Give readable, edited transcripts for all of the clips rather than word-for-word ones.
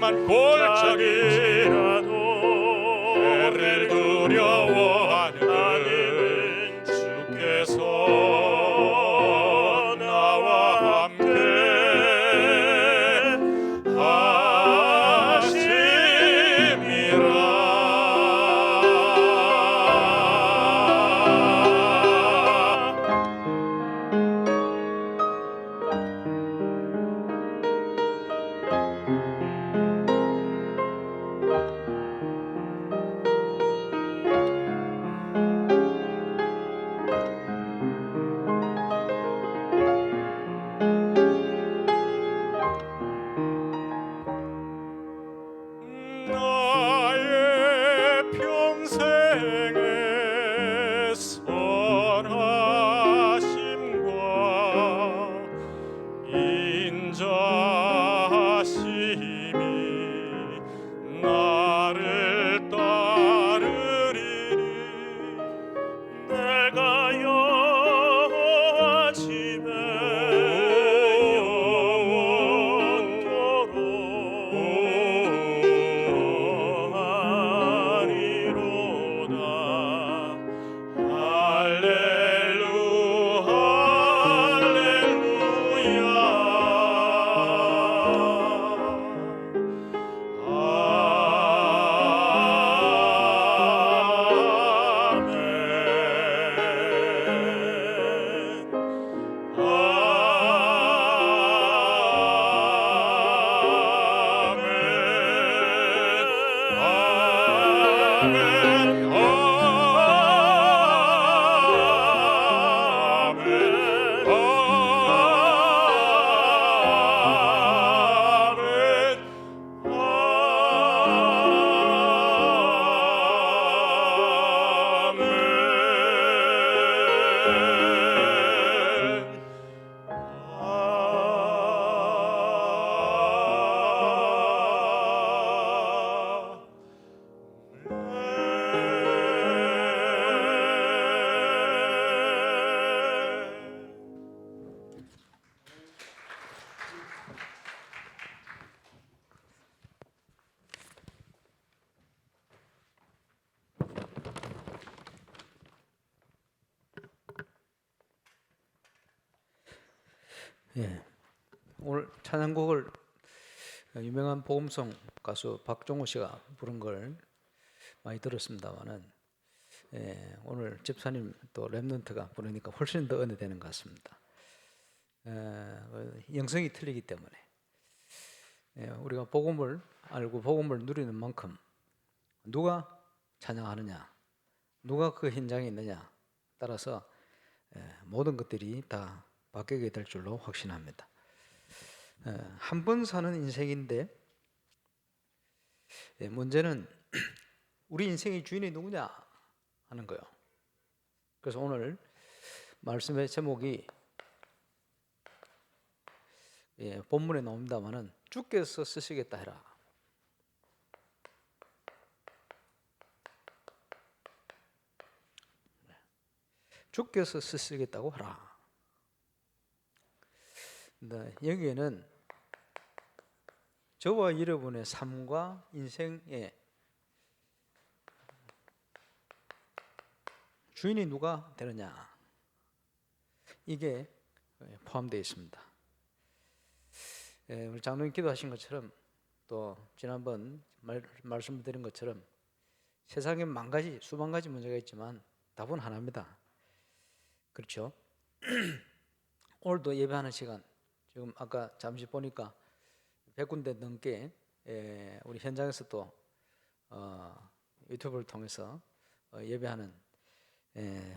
조그만 골짜기라도 해를 두려워하는 주께서 나와 함께 나의 평생의 선하심과 인자하심이 나를 따르리니 내가 여호와 집에 영원토록 거하리로다. 오늘 찬양곡을 유명한 복음송 가수 박종호 씨가 부른 걸 많이 들었습니다만은 오늘 집사님 또 랩넌트가 부르니까 훨씬 더 은혜되는 것 같습니다. 영성이 틀리기 때문에 우리가 복음을 알고 복음을 누리는 만큼 누가 찬양하느냐, 누가 그 현장에 있느냐 따라서 모든 것들이 다 바뀌게 될 줄로 확신합니다. 한 번 사는 인생인데 문제는 우리 인생의 주인이 누구냐 하는 거예요. 그래서 오늘 말씀의 제목이 본문에 나옵니다만은 주께서 쓰시겠다 해라. 주께서 쓰시겠다고 하라. 여기에는 저와 여러분의 삶과 인생에 주인이 누가 되느냐 이게 포함되어 있습니다. 우리 장로님 기도하신 것처럼 또 지난번 말씀드린 것처럼 세상에 수만 가지 문제가 있지만 답은 하나입니다. 그렇죠? 오늘도 예배하는 시간 지금 아까 잠시 보니까 100군데 넘게 우리 현장에서 또 유튜브를 통해서 예배하는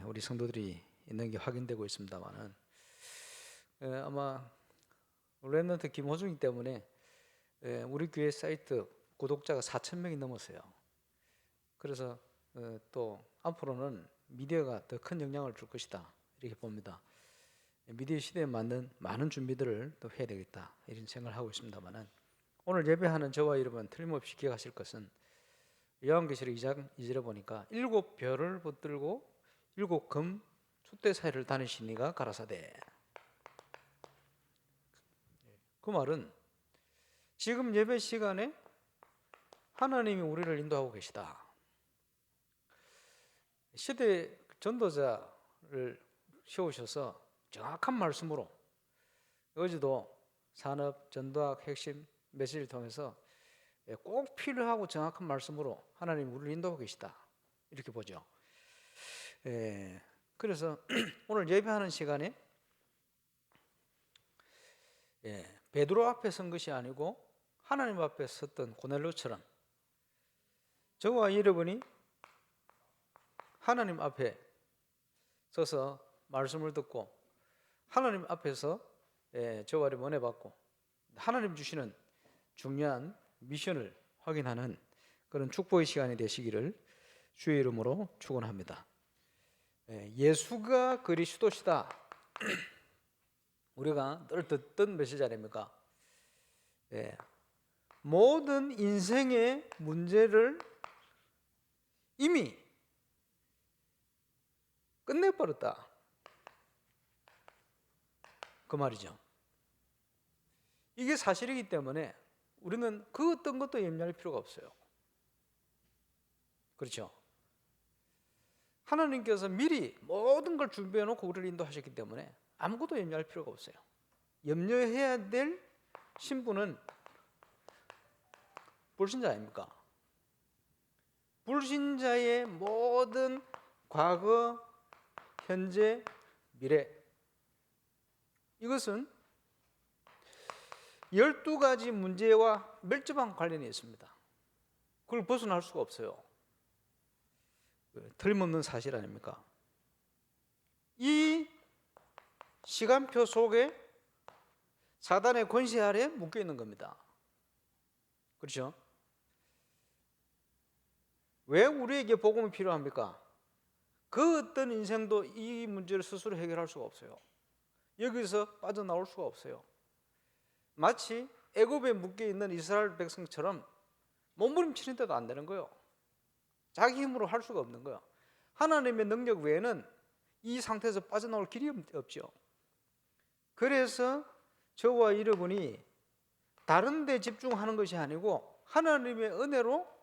우리 성도들이 있는 게 확인되고 있습니다만은 아마 랩넌트 김호중이 때문에 우리 교회 사이트 구독자가 4,000명이 넘었어요. 그래서 또 앞으로는 미디어가 더 큰 영향을 줄 것이다 이렇게 봅니다. 미디어 시대에 맞는 많은 준비들을 또 해야 되겠다 이런 생각을 하고 있습니다만은 오늘 예배하는 저와 여러분 틀림없이 기억하실 것은 요한계시록 2장 2절에 보니까 7별을 붙들고 7금 숫대 사이를 다니신 이가 가라사대. 그 말은 지금 예배 시간에 하나님이 우리를 인도하고 계시다. 시대 전도자를 세우셔서 정확한 말씀으로 어제도 산업 전도학 핵심 메시지를 통해서 꼭 필요하고 정확한 말씀으로 하나님이 우리를 인도하고 계시다. 이렇게 보죠. 그래서 오늘 예배하는 시간에 베드로 앞에 선 것이 아니고 하나님 앞에 섰던 고넬료처럼 저와 여러분이 하나님 앞에 서서 말씀을 듣고 하나님 앞에서 저와 여러분 은혜 받고 하나님 주시는 중요한 미션을 확인하는 그런 축복의 시간이 되시기를 주의 이름으로 축원합니다. 예수가 그리스도시다. 우리가 늘 듣던 메시지 아닙니까? 모든 인생의 문제를 이미 끝내버렸다. 그 말이죠. 이게 사실이기 때문에 우리는 그 어떤 것도 염려할 필요가 없어요. 그렇죠? 하나님께서 미리 모든 걸 준비해 놓고 우리를 인도하셨기 때문에 아무것도 염려할 필요가 없어요. 염려해야 될 신분은 불신자 아닙니까? 불신자의 모든 과거, 현재, 미래, 이것은 12가지 문제와 밀접한 관련이 있습니다. 그걸 벗어날 수가 없어요. 틀림없는 사실 아닙니까? 이 시간표 속에 사단의 권세 아래 묶여 있는 겁니다. 그렇죠? 왜 우리에게 복음이 필요합니까? 그 어떤 인생도 이 문제를 스스로 해결할 수가 없어요. 여기서 빠져나올 수가 없어요. 마치 애굽에 묶여 있는 이스라엘 백성처럼 몸부림치는데도 안 되는 거예요. 자기 힘으로 할 수가 없는 거예요. 하나님의 능력 외에는 이 상태에서 빠져나올 길이 없죠. 그래서 저와 여러분이 다른 데 집중하는 것이 아니고 하나님의 은혜로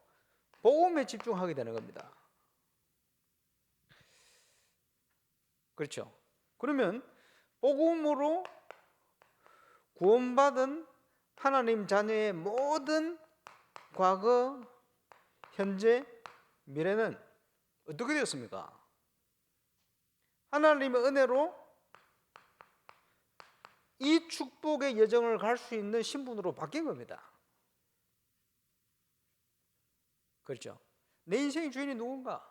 복음에 집중하게 되는 겁니다. 그렇죠? 그러면 복음으로 구원받은 하나님 자녀의 모든 과거, 현재, 미래는 어떻게 되었습니까? 하나님의 은혜로 이 축복의 여정을 갈 수 있는 신분으로 바뀐 겁니다. 그렇죠? 내 인생의 주인이 누군가?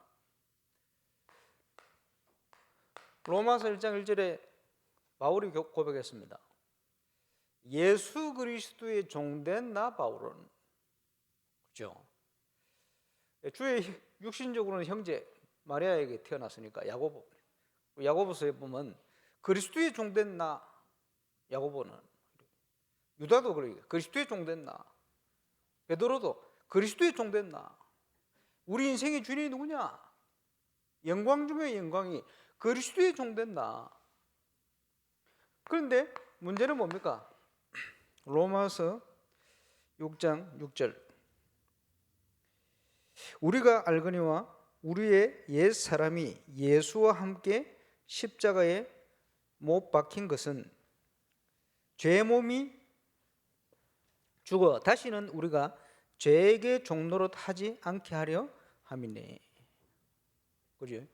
로마서 1장 1절에 바울이 고백했습니다. 예수 그리스도의 종된 나 바울은, 그렇죠? 주의 육신적으로는 형제 마리아에게 태어났으니까 야고보서에 보면 그리스도의 종된 나, 야고보는 유다도 그러니까 그리스도의 종된 나, 베드로도 그리스도의 종된 나. 우리 인생의 주인이 누구냐? 영광 중의 영광이 그리스도의 종된 나. 그런데 문제는 뭡니까? 로마서 6장 6절. 우리가 알거니와 우리의 옛 사람이 예수와 함께 십자가에 못 박힌 것은 죄의 몸이 죽어 다시는 우리가 죄에게 종노릇 하지 않게 하려 함이네. 그죠?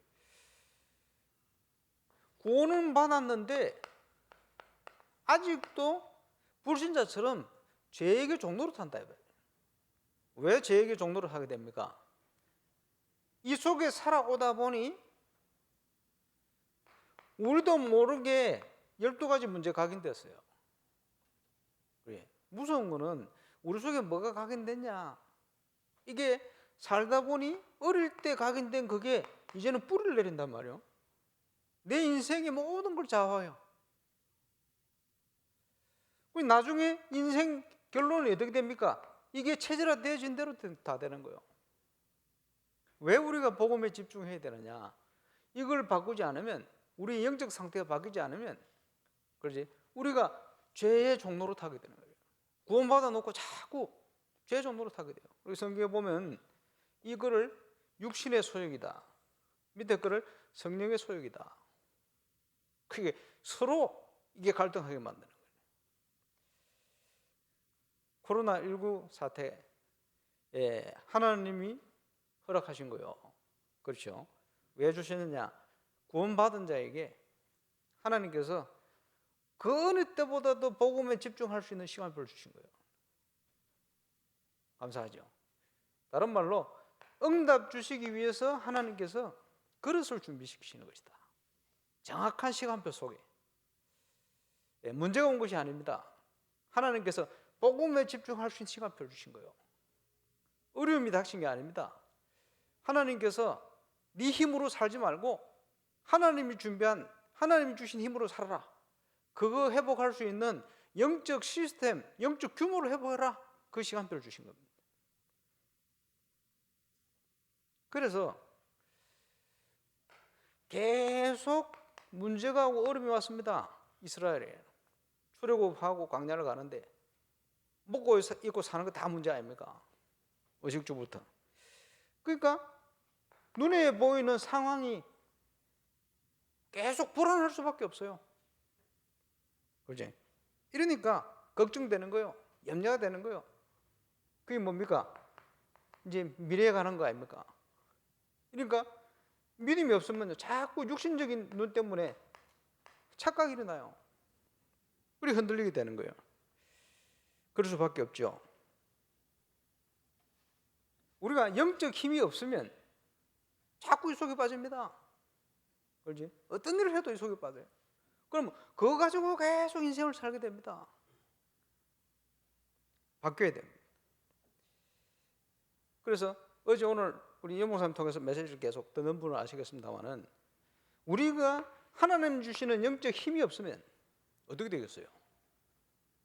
구원은 받았는데 아직도 불신자처럼 죄에게 종노릇 한다. 왜 죄에게 종노릇 하게 됩니까? 이 속에 살아오다 보니 우리도 모르게 12가지 문제가 각인됐어요. 그래. 무서운 거는 우리 속에 뭐가 각인됐냐? 이게 살다 보니 어릴 때 각인된 그게 이제는 뿌리를 내린단 말이에요. 내 인생의 모든 걸 좌우해요. 나중에 인생 결론은 어떻게 됩니까? 이게 체질화되어진 대로 다 되는 거예요. 왜 우리가 복음에 집중해야 되느냐? 이걸 바꾸지 않으면, 우리 영적 상태가 바뀌지 않으면, 그렇지? 우리가 죄의 종로로 타게 되는 거예요. 구원받아 놓고 자꾸 죄 노릇하게 돼요. 우리 성경에 보면 이거를 육신의 소욕이다, 밑에 거를 성령의 소욕이다. 그게 서로 이게 갈등하게 만드는 거예요. 코로나19 사태에 하나님이 허락하신 거예요. 그렇죠? 왜 주셨느냐? 구원받은 자에게 하나님께서 그 어느 때보다도 복음에 집중할 수 있는 시간을 주신 거예요. 감사하죠? 다른 말로 응답 주시기 위해서 하나님께서 그릇을 준비시키시는 것이다. 정확한 시간표 속에. 문제가 온 것이 아닙니다. 하나님께서 복음에 집중할 수 있는 시간표를 주신 거예요. 어려움이 닥친 게 아닙니다. 하나님께서 네 힘으로 살지 말고 하나님이 준비한, 하나님이 주신 힘으로 살아라. 그거 회복할 수 있는 영적 시스템, 영적 규모를 회복해라. 그 시간표를 주신 겁니다. 그래서 계속 문제가 오고 어려움이 왔습니다. 이스라엘에 출애굽하고 광야를 가는데 먹고 입고 사는 거 다 문제 아닙니까? 의식주부터. 그러니까 눈에 보이는 상황이 계속 불안할 수밖에 없어요. 그렇지? 이러니까 걱정되는 거예요. 염려가 되는 거예요. 그게 뭡니까? 이제 미래에 가는 거 아닙니까? 그러니까 믿음이 없으면 자꾸 육신적인 눈 때문에 착각이 일어나요. 우리 흔들리게 되는 거예요. 그럴 수밖에 없죠. 우리가 영적 힘이 없으면 자꾸 이 속에 빠집니다. 그렇지? 어떤 일을 해도 이 속에 빠져요. 그럼 그거 가지고 계속 인생을 살게 됩니다. 바뀌어야 됩니다. 그래서 어제 오늘 우리 연목사님 통해서 메시지를 계속 듣는 분은 아시겠습니다만은 우리가 하나님 주시는 영적 힘이 없으면 어떻게 되겠어요?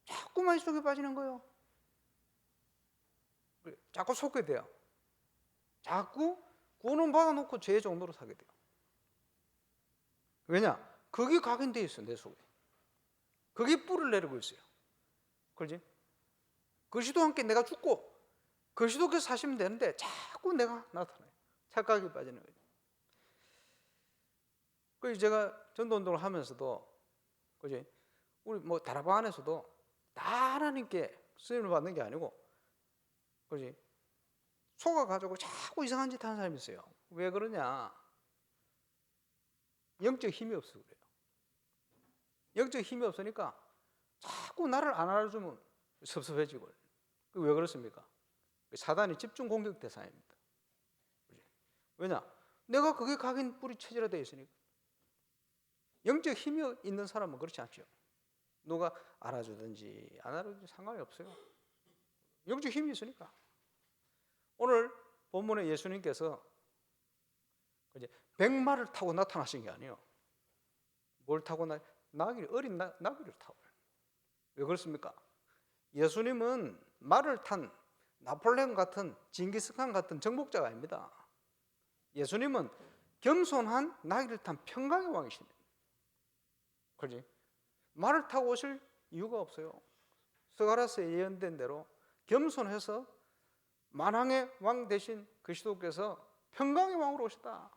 자꾸만 이 속에 빠지는 거예요. 자꾸 속게 돼요. 자꾸 구원은 받아놓고 죄의 종로로 사게 돼요. 왜냐? 그게 각인되어 있어, 내 속에. 그게 뿔을 내리고 있어요. 그렇지? 그리스도와 함께 내가 죽고 그리스도께서 사시면 되는데 자꾸 내가 나타나요. 착각이 빠지는 거죠. 그래서 제가 전도운동을 하면서도, 그지? 우리 뭐 다락방 안에서도 다 하나님께 쓰임을 받는 게 아니고, 그지? 속아가지고 자꾸 이상한 짓 하는 사람이 있어요. 왜 그러냐? 영적 힘이 없어서 그래요. 영적 힘이 없으니까 자꾸 나를 안 알아주면 섭섭해지고. 왜 그렇습니까? 사단이 집중 공격 대상입니다. 왜냐? 내가 그게 각인 뿌리 체질화되어 있으니까. 영적 힘이 있는 사람은 그렇지 않죠. 누가 알아주든지 안 알아주든지 상관이 없어요. 영적 힘이 있으니까. 오늘 본문에 예수님께서 백마를 타고 나타나신 게 아니에요. 뭘 타고 어린 나귀를 타고. 왜 그렇습니까? 예수님은 말을 탄 나폴레옹 같은 징기스칸 같은 정복자가 아닙니다. 예수님은 겸손한 나귀를 탄 평강의 왕이십니다. 그렇지? 말을 타고 오실 이유가 없어요. 스가랴서에 예언된 대로 겸손해서 만왕의 왕 되신 그리스도께서 평강의 왕으로 오셨다.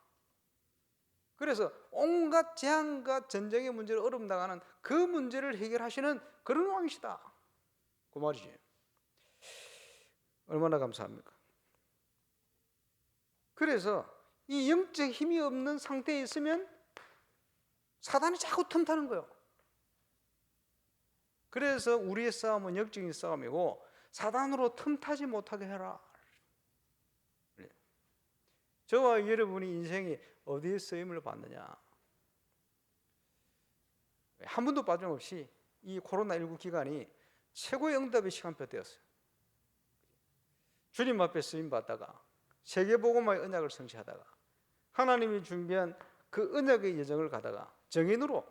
그래서 온갖 재앙과 전쟁의 문제를 어려움 당하는 그 문제를 해결하시는 그런 왕이시다. 그 말이지. 얼마나 감사합니까? 그래서 이 영적 힘이 없는 상태에 있으면 사단이 자꾸 틈타는 거예요. 그래서 우리의 싸움은 영적인 싸움이고 사단으로 틈타지 못하게 해라. 저와 여러분이 인생이 어디에 쓰임을 받느냐? 한 번도 빠짐없이 이 코로나19 기간이 최고의 응답의 시간표 되었어요. 주님 앞에 쓰임 받다가 세계복음화의 언약을 성취하다가 하나님이 준비한 그 언약의 여정을 가다가 정인으로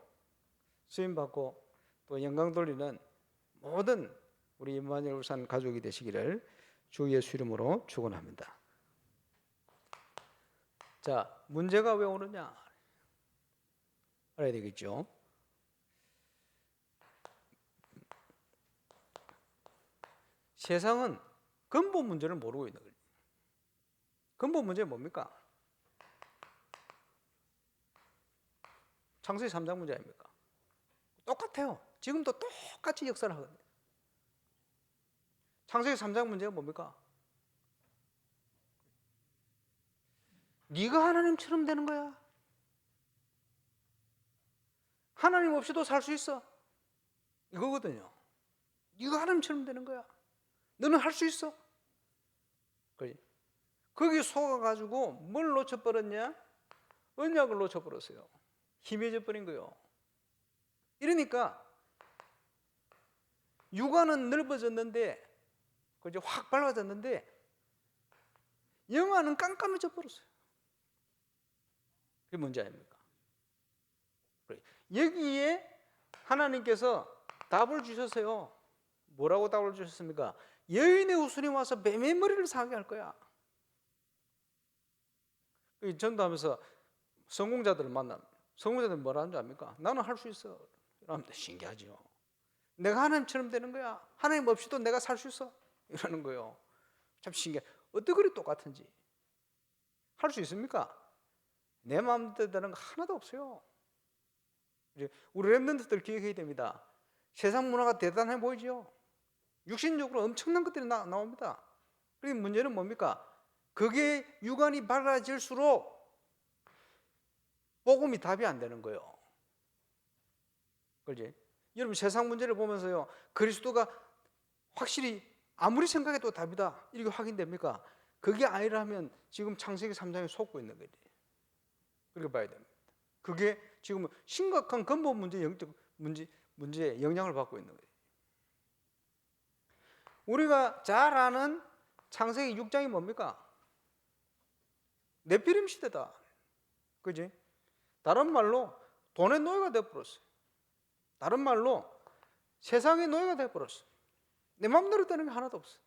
쓰임 받고 또 영광 돌리는 모든 우리 임마누엘 울산 가족이 되시기를 주 예수 이름으로 축원합니다. 자, 문제가 왜 오느냐? 알아야 되겠죠? 세상은 근본 문제를 모르고 있는 거예요. 근본 문제는 뭡니까? 창세기 3장 문제 아닙니까? 똑같아요. 지금도 똑같이 역사를 하거든요. 창세기 3장 문제가 뭡니까? 네가 하나님처럼 되는 거야. 하나님 없이도 살 수 있어. 이거거든요. 네가 하나님처럼 되는 거야. 너는 할 수 있어. 그지? 거기 속아가지고 뭘 놓쳐버렸냐? 언약을 놓쳐버렸어요. 희미해져 버린 거예요. 이러니까 육안은 넓어졌는데, 그죠? 확 밝아졌는데 영안은 깜깜해져 버렸어요. 그게 문제 아닙니까? 여기에 하나님께서 답을 주셨어요. 뭐라고 답을 주셨습니까? 여인의 후손이 와서 뱀의 머리를 상하게 할 거야. 전도하면서 성공자들을 만나면 성공자들은 뭐라는 줄 압니까? 나는 할 수 있어. 이러면 신기하죠. 내가 하나님처럼 되는 거야. 하나님 없이도 내가 살 수 있어. 이러는 거예요. 참 신기해. 어떻게 그리 똑같은지. 할 수 있습니까? 내 마음대로 되는 거 하나도 없어요. 우리 랩런트들 기억해야 됩니다. 세상 문화가 대단해 보이죠? 육신적으로 엄청난 것들이 나옵니다. 그런데 문제는 뭡니까? 그게 육안이 밝아질수록 복음이 답이 안 되는 거예요. 그렇지? 여러분 세상 문제를 보면서요, 그리스도가 확실히 아무리 생각해도 답이다 이렇게 확인됩니까? 그게 아니라면 지금 창세기 3장에 속고 있는 거지. 그렇게 봐야 됩니다. 그게 지금 심각한 근본 문제, 영적 문제에 영향을 받고 있는 거예요. 우리가 잘 아는 창세기 6장이 뭡니까? 네피림 시대다. 그지? 다른 말로 돈의 노예가 되어버렸어요. 다른 말로 세상의 노예가 되어버렸어요. 내 마음대로 되는 게 하나도 없어.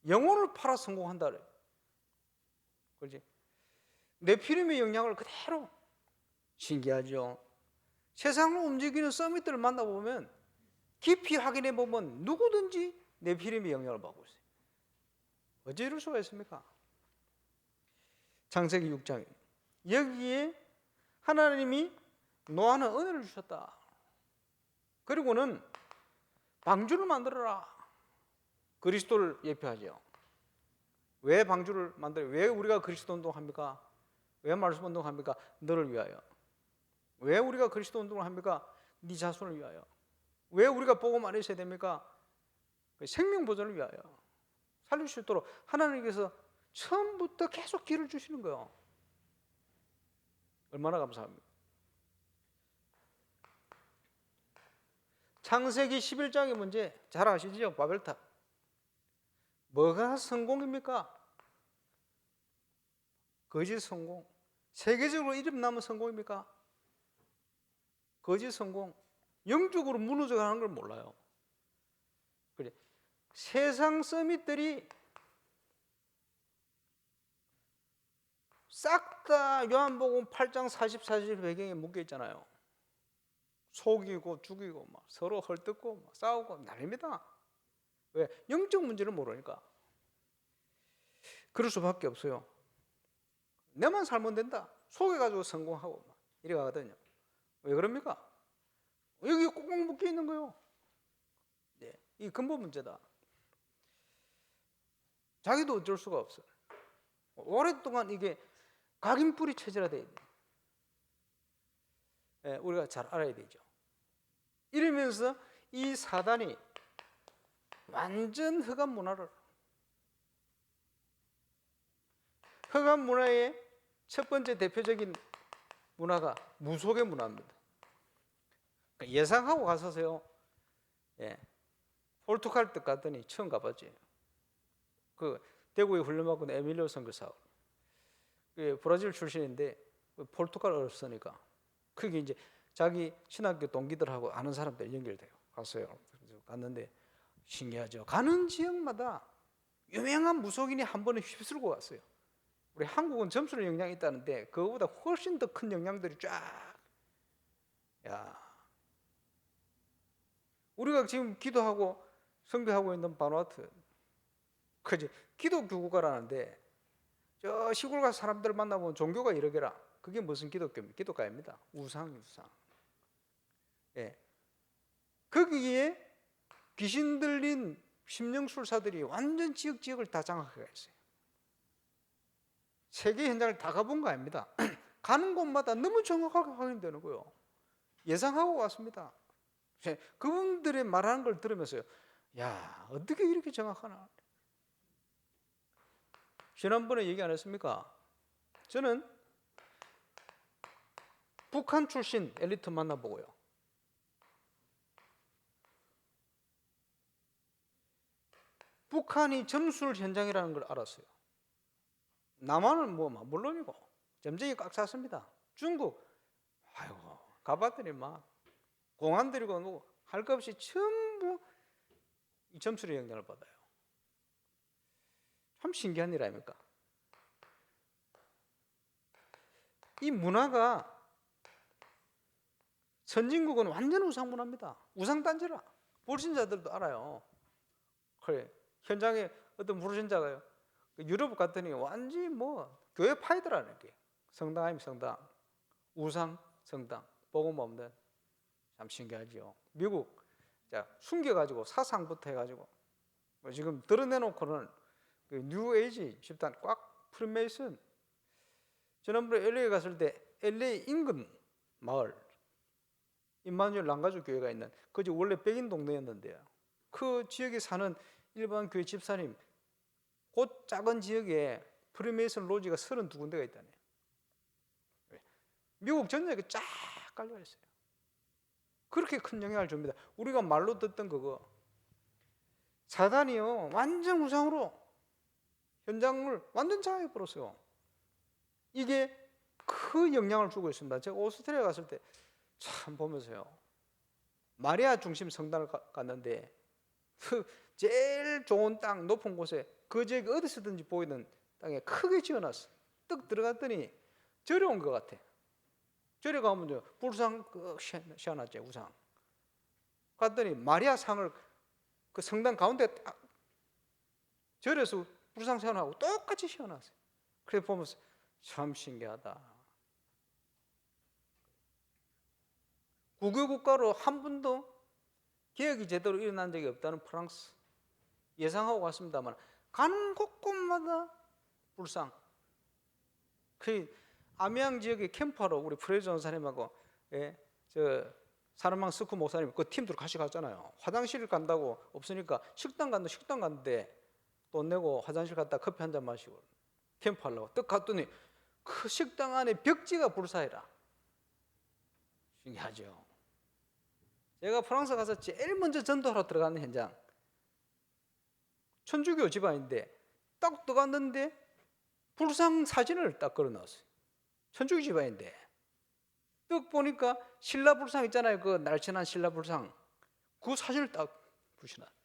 영혼을 팔아 성공한다 그래요. 그지? 네피림의 영향을 그대로. 신기하죠? 세상을 움직이는 서밋들을 만나보면 깊이 확인해 보면 누구든지 네피림의 영향을 받고 있어요. 어째 이럴 수가 있습니까? 창세기 6장 여기에 하나님이 노아는 은혜를 주셨다. 그리고는 방주를 만들어라. 그리스도를 예표하죠. 왜 방주를 만들어요? 왜 우리가 그리스도 운동합니까? 왜 말씀 운동합니까? 너를 위하여. 왜 우리가 그리스도 운동을 합니까? 네 자손을 위하여. 왜 우리가 복음 안에 있어야 됩니까? 생명 보존을 위하여. 살릴 수 있도록 하나님께서 처음부터 계속 길을 주시는 거예요. 얼마나 감사합니까? 창세기 11장의 문제 잘 아시죠? 바벨탑. 뭐가 성공입니까? 거짓 성공. 세계적으로 이름 남은 성공입니까? 거짓 성공. 영적으로 무너져가는 걸 몰라요. 그래. 세상 서밋들이 싹 다 요한복음 8장 44절 배경에 묶여 있잖아요. 속이고 죽이고 막 서로 헐뜯고 막 싸우고 난립니다. 왜? 영적 문제를 모르니까. 그럴 수밖에 없어요. 내만 살면 된다. 속여가지고 성공하고 막 이래 가거든요. 왜 그럽니까? 여기 꼭 묶여 있는 거예요. 네, 이 근본 문제다. 자기도 어쩔 수가 없어. 오랫동안 이게 각인뿌리 체제라 돼야 돼. 네, 우리가 잘 알아야 되죠. 이러면서 이 사단이 완전 흑암 문화를, 흑암 문화의 첫 번째 대표적인 문화가 무속의 문화입니다. 예상하고 가서세요. 예, 포르투갈 뜻 갔더니 처음 가봤지. 그 대구에 훈련받고 있는 에밀리오 선교사, 그 브라질 출신인데 포르투갈어를 쓰니까 그게 이제 자기 신학교 동기들하고 아는 사람들 연결돼요. 갔어요. 그래서 갔는데 신기하죠. 가는 지역마다 유명한 무속인이 한 번에 휩쓸고 왔어요. 우리 한국은 점수는 영향이 있다는데 그거보다 훨씬 더 큰 영향들이 쫙. 야, 우리가 지금 기도하고 선교하고 있는 바누아투 그지? 기독교 국가라는데 저 시골 가서 사람들 만나보면 종교가 여러 개라. 그게 무슨 기독교입니까? 기독가입니다. 우상. 예. 거기에 귀신 들린 심령술사들이 완전 지역을 다 장악해 있어요. 세계 현장을 다 가본 거 아닙니다. 가는 곳마다 너무 정확하게 확인되는 거예요. 예상하고 왔습니다. 그분들의 말하는 걸 들으면서요, 야, 어떻게 이렇게 정확하나? 지난번에 얘기 안 했습니까? 저는 북한 출신 엘리트 만나보고요, 북한이 점술 현장이라는 걸 알았어요. 남한은 뭐 물론이고 점쟁이 꽉 찼습니다. 중국, 아이고, 가봤더니 막 공안들이고 뭐 할 것 없이 전부 이 점술의 영향을 받아요. 참 신기한 일 아닙니까? 이 문화가, 선진국은 완전 우상 문화입니다. 우상단지라. 불신자들도 알아요. 그래, 현장에 어떤 불신자가요, 유럽 갔더니 완전히 뭐 교회 파이더라는 게, 성당 아니면 성당, 우상 성당, 복음 없는. 참 신기하죠. 미국, 자, 숨겨가지고 사상부터 해가지고 뭐 지금 드러내놓고는 그 뉴에이지 집단 꽉, 프리메이슨. 지난번에 LA 갔을 때 LA 인근 마을 임마누엘 랑가주 교회가 있는, 그지 원래 백인 동네였는데요, 그 지역에 사는 일반 교회 집사님, 그 작은 지역에 프리메이슨 로지가 32군데가 있다네. 미국 전역에 쫙 깔려 있어요. 그렇게 큰 영향을 줍니다. 우리가 말로 듣던 그거, 사단이요 완전 우상으로 현장을 완전 장악해 버렸어요. 이게 큰 영향을 주고 있습니다. 제가 오스트리아 갔을 때 참 보면서요, 마리아 중심 성당을 갔는데 그 제일 좋은 땅, 높은 곳에 그 지역에 어디서든지 보이는 땅에 크게 지어놨어. 떡 들어갔더니 절에 온 것 같아. 절에 가면 불상 씌워놨지, 우상. 갔더니 마리아 상을 그 성당 가운데 딱 절에서 불상 씌워놓고 똑같이 씌워놨어요. 그래서 보면서 참 신기하다. 국유국가로 한 번도 개혁이 제대로 일어난 적이 없다는 프랑스, 예상하고 갔습니다만 가는 곳곳마다 불상. 그 아미앙 지역의 캠프하러 우리 프레즈 전사님하고 저 사르망 스쿠 목사님 그 팀들 같이 갔잖아요. 화장실 간다고 없으니까 식당 갔는데 돈 내고 화장실 갔다 커피 한 잔 마시고 캠프하려고 딱 갔더니 그 식당 안에 벽지가 불사이라. 신기하죠. 제가 프랑스 가서 제일 먼저 전도하러 들어가는 현장, 천주교 집안인데 딱 들어갔는데 불상 사진을 딱 걸어놨어요. 천주교 집안인데 딱 보니까 신라 불상 있잖아요. 그 날씬한 신라 불상, 그 사진을 딱 붙여놨어요.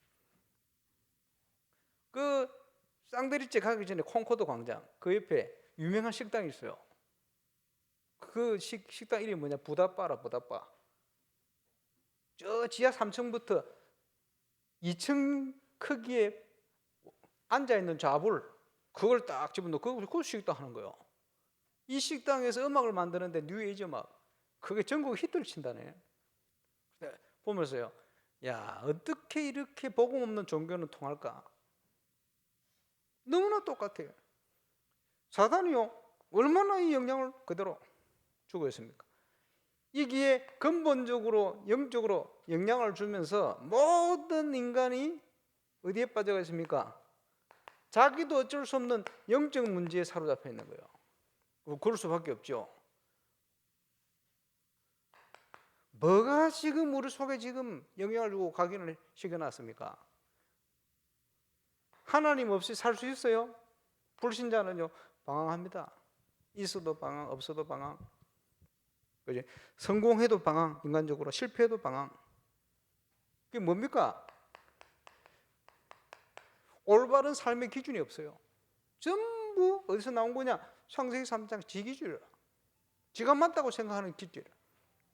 그 쌍대리째 가기 전에 콩코드 광장 그 옆에 유명한 식당이 있어요. 그 식당 이름이 뭐냐, 부다빠라. 부다빠. 저 지하 3층부터 2층 크기의 앉아있는 좌불, 그걸 딱 집어넣고 그 식당 하는 거예요. 이 식당에서 음악을 만드는데 뉴에이지 음악, 그게 전국 히트를 친다네. 보면서요, 야, 어떻게 이렇게 복음 없는 종교는 통할까? 너무나 똑같아요. 사단이요 얼마나 이 영향을 그대로 주고 있습니까? 이기에 근본적으로 영적으로 영향을 주면서 모든 인간이 어디에 빠져가 있습니까? 자기도 어쩔 수 없는 영적 문제에 사로잡혀 있는 거예요. 그럴 수밖에 없죠. 뭐가 지금 우리 속에 지금 영향을 주고 각인을 시켜놨습니까? 하나님 없이 살 수 있어요? 불신자는요 방황합니다. 있어도 방황, 없어도 방황. 그죠? 성공해도 방황, 인간적으로 실패해도 방황. 그게 뭡니까? 올바른 삶의 기준이 없어요. 전부 어디서 나온 거냐? 창세기 3장 지기준이라. 지가 맞다고 생각하는 기준이라.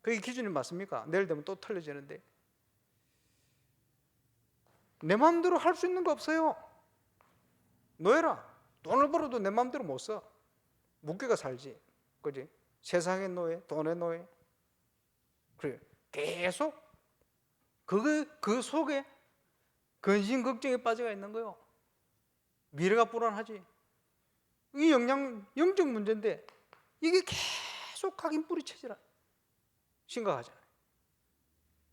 그게 기준이 맞습니까? 내일 되면 또 틀려지는데. 내 마음대로 할 수 있는 거 없어요. 노예라. 돈을 벌어도 내 마음대로 못 써. 묶여가 살지. 그지? 세상의 노예, 돈의 노예. 그래. 계속 그 속에 근심 걱정에 빠져가 있는 거요. 미래가 불안하지. 이게 영적 문제인데 이게 계속 각인 뿌리쳐지라. 심각하잖아요.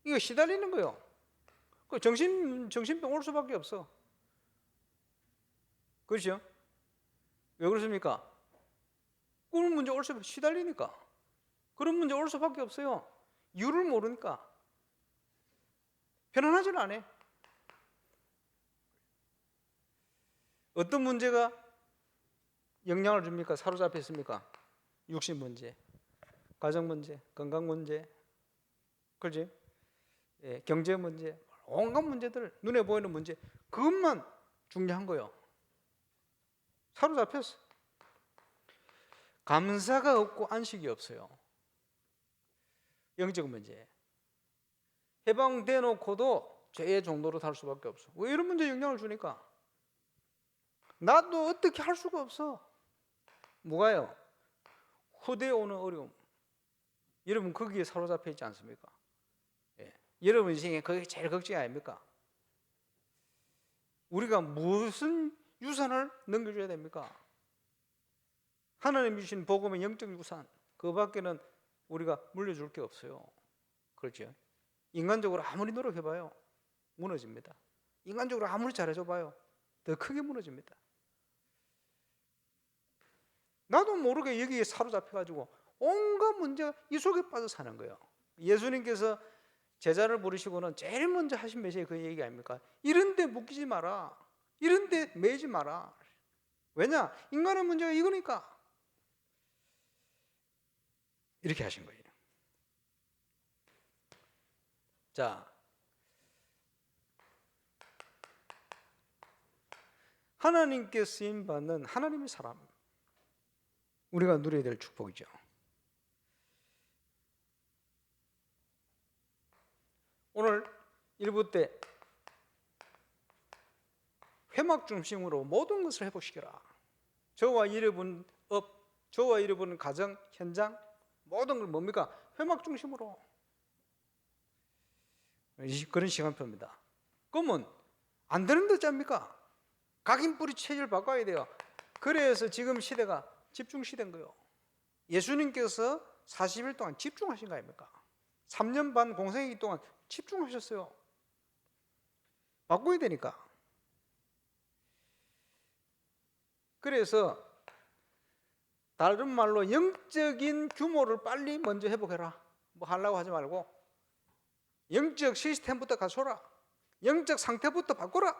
이거 시달리는 거요. 그 정신병 올 수밖에 없어. 그렇죠? 왜 그렇습니까? 그런 문제 올 수밖에 시달리니까. 그런 문제 올 수밖에 없어요. 이유를 모르니까. 편안하지는 않아. 어떤 문제가 영향을 줍니까? 사로잡혀 있습니까? 육신 문제, 가정 문제, 건강 문제, 그렇지? 예, 경제 문제, 온갖 문제들, 눈에 보이는 문제, 그것만 중요한 거요. 사로잡혔어. 감사가 없고 안식이 없어요. 영적 문제. 해방돼 놓고도 죄의 종로로 달 수밖에 없어. 왜 이런 문제에 영향을 주니까? 나도 어떻게 할 수가 없어. 뭐가요? 후대에 오는 어려움. 여러분 거기에 사로잡혀 있지 않습니까? 예. 여러분 인생에 그게 제일 걱정이 아닙니까? 우리가 무슨 유산을 넘겨줘야 됩니까? 하나님 주신 복음의 영적 유산, 그 밖에는 우리가 물려줄 게 없어요. 그렇죠? 인간적으로 아무리 노력해봐요, 무너집니다. 인간적으로 아무리 잘해줘봐요, 더 크게 무너집니다. 나도 모르게 여기에 사로잡혀가지고 온갖 문제가 이 속에 빠져 사는 거예요. 예수님께서 제자를 부르시고는 제일 먼저 하신 메시지 그 얘기 아닙니까? 이런 데 묶이지 마라. 이런 데 매지 마라. 왜냐? 인간의 문제가 이거니까. 이렇게 하신 거예요. 자, 하나님께 쓰임받는 하나님의 사람, 우리가 누려야 될 축복이죠. 오늘 1부 때 회막 중심으로 모든 것을 해보시게라. 저와 여러분 업, 저와 여러분 가정, 현장, 모든 걸 뭡니까? 회막 중심으로. 그런 시간표입니다. 그러면 안 되는데 어쩝니까? 각인 뿌리 체질 바꿔야 돼요. 그래서 지금 시대가 집중 시대인 거예요. 예수님께서 40일 동안 집중하신 거 아닙니까? 3년 반 공생애기 동안 집중하셨어요. 바꿔야 되니까. 그래서 다른 말로 영적인 규모를 빨리 먼저 회복해라. 뭐 하려고 하지 말고 영적 시스템부터 갖춰라. 영적 상태부터 바꿔라.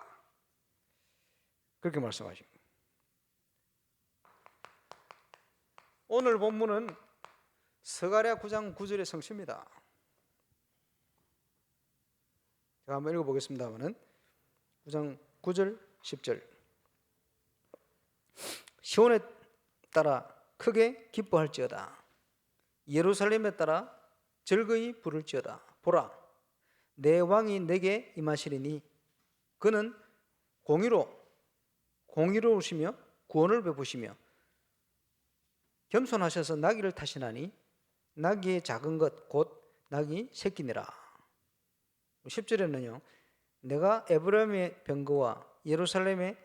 그렇게 말씀하십니다. 오늘 본문은 스가랴 9장 9절의 성취입니다. 제가 한번 읽어보겠습니다만은 9장 9절 10절. 시온에 따라 크게 기뻐할지어다. 예루살렘에 따라 즐거이 부를지어다. 보라, 내 왕이 내게 임하시리니 그는 공의로우시며 구원을 베푸시며 겸손하셔서 나귀를 타시나니 나귀의 작은 것 곧 나귀 새끼니라. 10절에는요, 내가 에브라임의 병거와 예루살렘의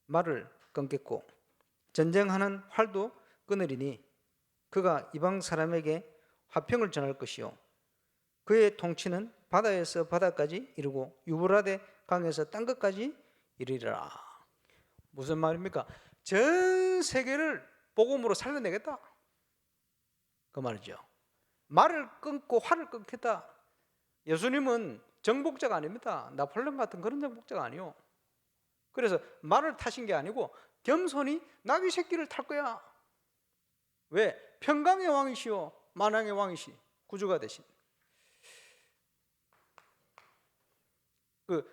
말을 끊겠고 전쟁하는 활도 끊으리니 그가 이방 사람에게 화평을 전할 것이요 그의 통치는 바다에서 바다까지 이르고 유브라데 강에서 땅 끝까지 이르리라. 무슨 말입니까? 전 세계를 복음으로 살려내겠다, 그 말이죠. 말을 끊고 활을 끊겠다. 예수님은 정복자가 아닙니다. 나폴레옹 같은 그런 정복자가 아니요. 그래서 말을 타신 게 아니고 겸손히 나귀 새끼를 탈 거야. 왜? 평강의 왕이시오 만왕의 왕이시 구주가 되신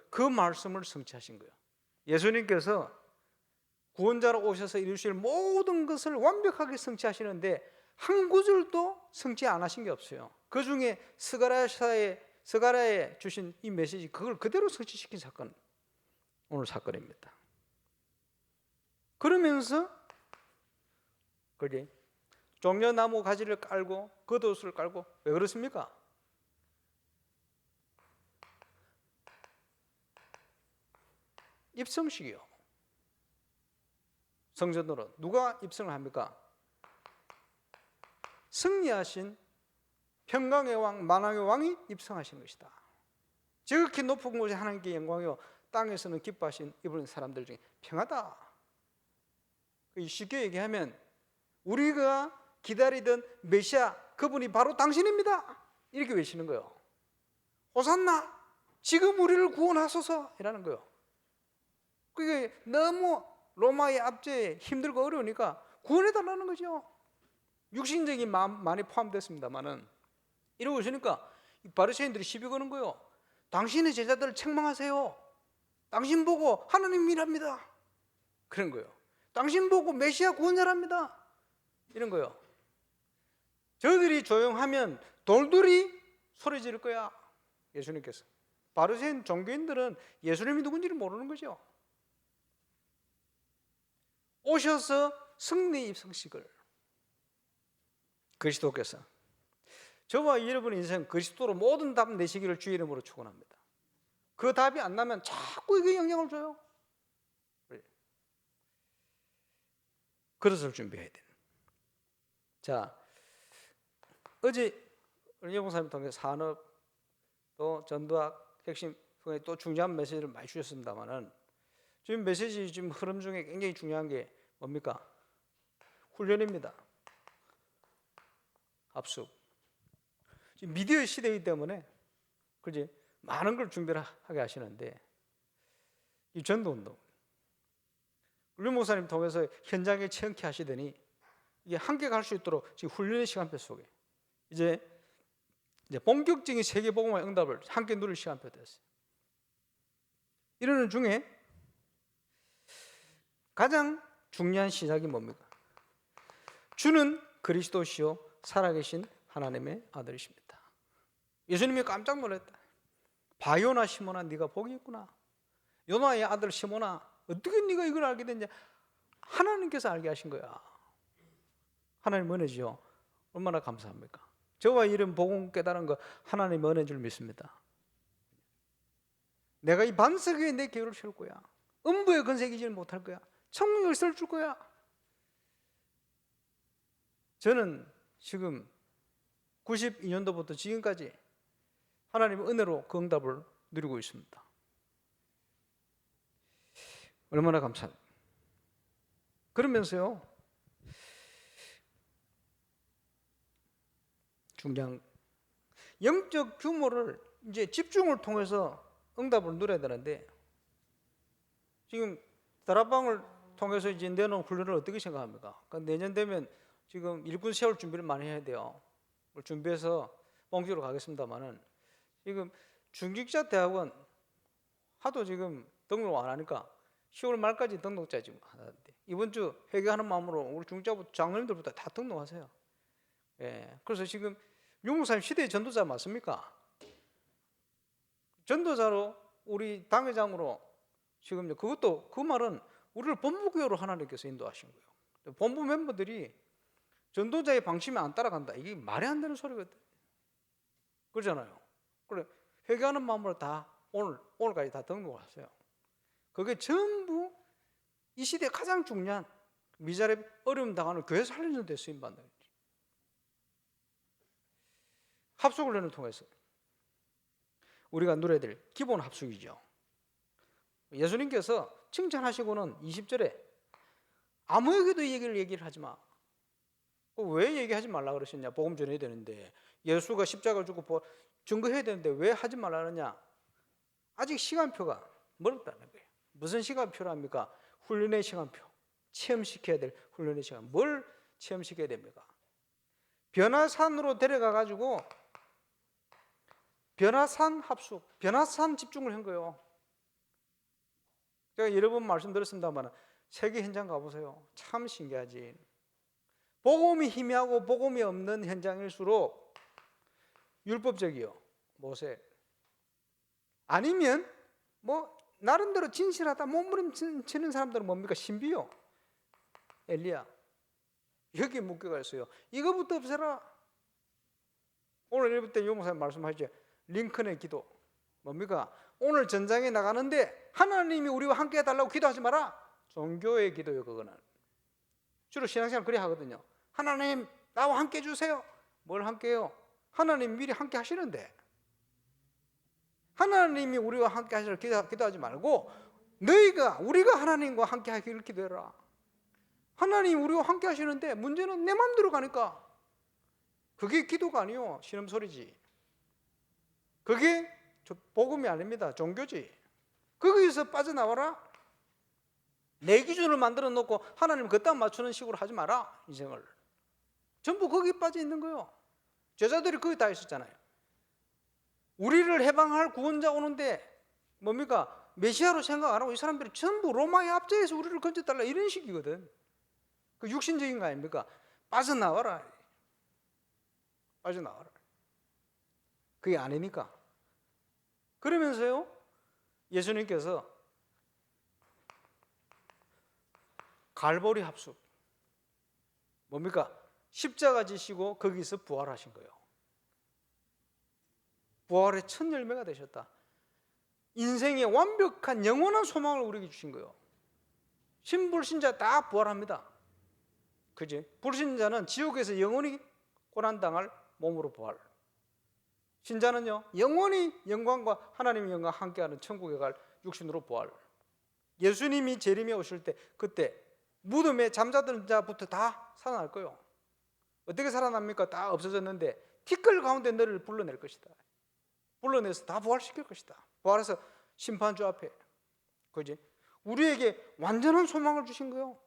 그 말씀을 성취하신 거예요. 예수님께서 구원자로 오셔서 이루실 모든 것을 완벽하게 성취하시는데 한 구절도 성취 안 하신 게 없어요. 그 중에 스가랴에 주신 이 메시지, 그걸 그대로 성취시킨 사건, 오늘 사건입니다. 그러면서 그게 종려나무 가지를 깔고 겉옷을 깔고 왜 그렇습니까? 입성식이요. 성전으로 누가 입성을 합니까? 승리하신 평강의 왕 만왕의 왕이 입성하신 것이다. 지극히 높은 곳에 하나님께 영광이요 땅에서는 기뻐하신 이분 사람들 중에 평하다. 쉽게 얘기하면 우리가 기다리던 메시아 그분이 바로 당신입니다. 이렇게 외치는 거예요. 호산나 지금 우리를 구원하소서 이라는 거예요. 그게 너무 로마의 압제에 힘들고 어려우니까 구원해달라는 거죠. 육신적인 마음 많이 포함됐습니다만은 이러고 있으니까 바리새인들이 시비 거는 거예요. 당신의 제자들을 책망하세요. 당신 보고 하나님이랍니다. 그런 거예요. 당신 보고 메시아 구원자랍니다. 이런 거예요. 저들이 조용하면 돌들이 소리 지를 거야. 예수님께서. 바리새인 종교인들은 예수님이 누군지를 모르는 거죠. 오셔서 승리 입성식을 그리스도께서 저와 여러분의 인생 그리스도로 모든 답 내시기를 주의 이름으로 축원합니다. 그 답이 안 나면 자꾸 이게 영향을 줘요. 그릇을 준비해야 돼요. 자, 어제 은혜 목사님 통해 산업 또 전도학 핵심 통해 또 중요한 메시지를 많이 주셨습니다만은 지금 메시지 지금 흐름 중에 굉장히 중요한 게 뭡니까? 훈련입니다. 합숙. 지금 미디어 시대이기 때문에 그지 많은 걸 준비를 하게 하시는데 이 전도운동 류 목사님 통해서 현장에 체험케 하시더니 이게 함께 갈 수 있도록 지금 훈련의 시간표 속에 이제 본격적인 세계복음화의 응답을 함께 누릴 시간표 됐어요. 이러는 중에 가장 중요한 시작이 뭡니까? 주는 그리스도시요 살아계신 하나님의 아들이십니다. 예수님이 깜짝 놀랐다. 바요나 시몬아 네가 복이 있구나. 요나의 아들 시몬아 어떻게 네가 이걸 알게 됐냐? 하나님께서 알게 하신 거야. 하나님 은혜지요. 얼마나 감사합니까? 저와 이런 복음 깨달은 거 하나님 은혜인 줄 믿습니다. 내가 이 반석 위에 내 교회를 세울 거야. 음부의 건세 이기지 못할 거야. 천국을 썰줄 거야. 저는 지금 92년도부터 지금까지 하나님의 은혜로 그 응답을 누리고 있습니다. 얼마나 감사합니다. 그러면서요, 중요한 영적 규모를 이제 집중을 통해서 응답을 누려야 되는데 지금 다락방을 통해서 이제 내놓은 훈련을 어떻게 생각합니까? 그러니까 내년 되면 지금 일꾼 세울 준비를 많이 해야 돼요. 준비해서 본격으로 가겠습니다만은 지금 중직자 대학원 하도 지금 등록 안 하니까 10월 말까지 등록자 지금 하는데 이번 주 회개하는 마음으로 우리 중직자부터 장로님들부터 다 등록하세요. 예, 그래서 지금 유목사님 시대의 전도자 맞습니까? 전도자로 우리 당회장으로 지금 그것도 그 말은 우리를 본부교회로 하나님께서 인도하신 거예요. 본부 멤버들이 전도자의 방침에 안 따라간다. 이게 말이 안 되는 소리거든. 그러잖아요. 그래 회개하는 마음으로 다 오늘까지 다 등록하세요. 그게 전부 이 시대에 가장 중요한 미자립 어려움 당하는 교회 살리는 데 쓰임 받는 거지. 합숙훈련을 통해서 우리가 누려야 될 기본 합숙이죠. 예수님께서 칭찬하시고는 20절에 아무에게도 이 얘기를 하지 마. 왜 얘기하지 말라 그러셨냐? 복음 전해야 되는데 예수가 십자가를 주고 증거해야 되는데 왜 하지 말라 그러냐? 아직 시간표가 멀었다는 거예요. 무슨 시간표랍니까? 훈련의 시간표. 체험시켜야 될 훈련의 시간. 뭘 체험시켜야 됩니까? 변화산으로 데려가 가지고 변화산 합숙, 변화산 집중을 한 거예요. 제가 여러 번 말씀드렸습니다만 세계 현장 가보세요. 참 신기하지. 복음이 희미하고 복음이 없는 현장일수록 율법적이요. 모세. 아니면 뭐 나름대로 진실하다 몸부림치는 사람들은 뭡니까? 신비요. 엘리야. 여기 묶여가 있어요. 이거부터 없애라. 오늘 일부터 용사님 말씀하시죠. 링컨의 기도 뭡니까? 오늘 전장에 나가는데 하나님이 우리와 함께 해달라고 기도하지 마라. 종교의 기도요. 그거는 주로 신앙생활 그래 하거든요. 하나님 나와 함께 해주세요. 뭘 함께 해요? 하나님 미리 함께 하시는데 하나님이 우리와 함께 하시를 기도하지 말고 우리가 하나님과 함께 하기를 기도해라. 하나님이 우리와 함께 하시는데 문제는 내 마음대로 가니까 그게 기도가 아니요 신음소리지. 그게 복음이 아닙니다. 종교지. 거기서 빠져나와라. 내 기준을 만들어 놓고 하나님 그따 맞추는 식으로 하지 마라. 인생을 전부 거기에 빠져 있는 거예요. 제자들이 거기 다 있었잖아요. 우리를 해방할 구원자 오는데 뭡니까? 메시아로 생각 안 하고 이 사람들이 전부 로마의 압제에서 우리를 건져달라 이런 식이거든. 그 육신적인 거 아닙니까? 빠져나와라. 빠져나와라. 그게 아니니까. 그러면서요 예수님께서 갈보리 합숙 뭡니까? 십자가 지시고 거기서 부활하신 거예요. 부활의 첫 열매가 되셨다. 인생의 완벽한 영원한 소망을 우리에게 주신 거예요. 신불신자 다 부활합니다. 그지? 불신자는 지옥에서 영원히 고난당할 몸으로 부활. 신자는요 영원히 영광과 하나님의 영광과 함께하는 천국에 갈 육신으로 부활. 예수님이 재림에 오실 때 그때 무덤에 잠자던 자부터 다 살아날 거예요. 어떻게 살아납니까? 다 없어졌는데 티끌 가운데 너를 불러낼 것이다. 불러내서 다 부활시킬 것이다. 부활해서 심판주 앞에 그지? 우리에게 완전한 소망을 주신 거예요.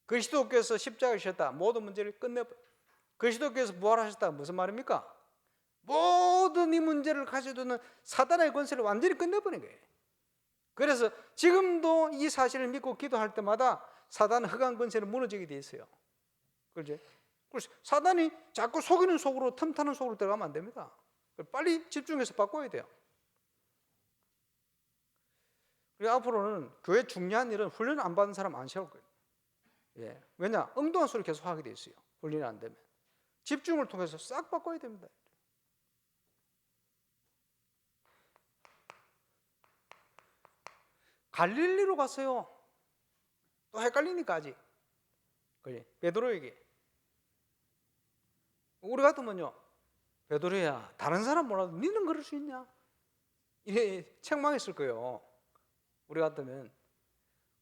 그리스도께서 십자가에 지셨다. 모든 문제를 끝내버려. 그리스도께서 부활하셨다. 무슨 말입니까? 모든 이 문제를 가져두는 사단의 권세를 완전히 끝내버린 거예요. 그래서 지금도 이 사실을 믿고 기도할 때마다 사단은 흑암 권세는 무너지게 돼 있어요. 그렇지? 그래서 사단이 자꾸 속이는 속으로 틈타는 속으로 들어가면 안 됩니다. 빨리 집중해서 바꿔야 돼요. 그리고 앞으로는 교회 중요한 일은 훈련 안 받은 사람 안 세울 거예요. 예. 왜냐? 엉뚱한 소리 계속 하게 돼 있어요. 훈련이 안 되면. 집중을 통해서 싹 바꿔야 됩니다. 갈릴리로 갔어요. 또 헷갈리니까 아직. 그래, 베드로에게. 우리 같으면요, 베드로야, 다른 사람 몰라도 너는 그럴 수 있냐? 이래 책망했을 거예요. 우리 같으면.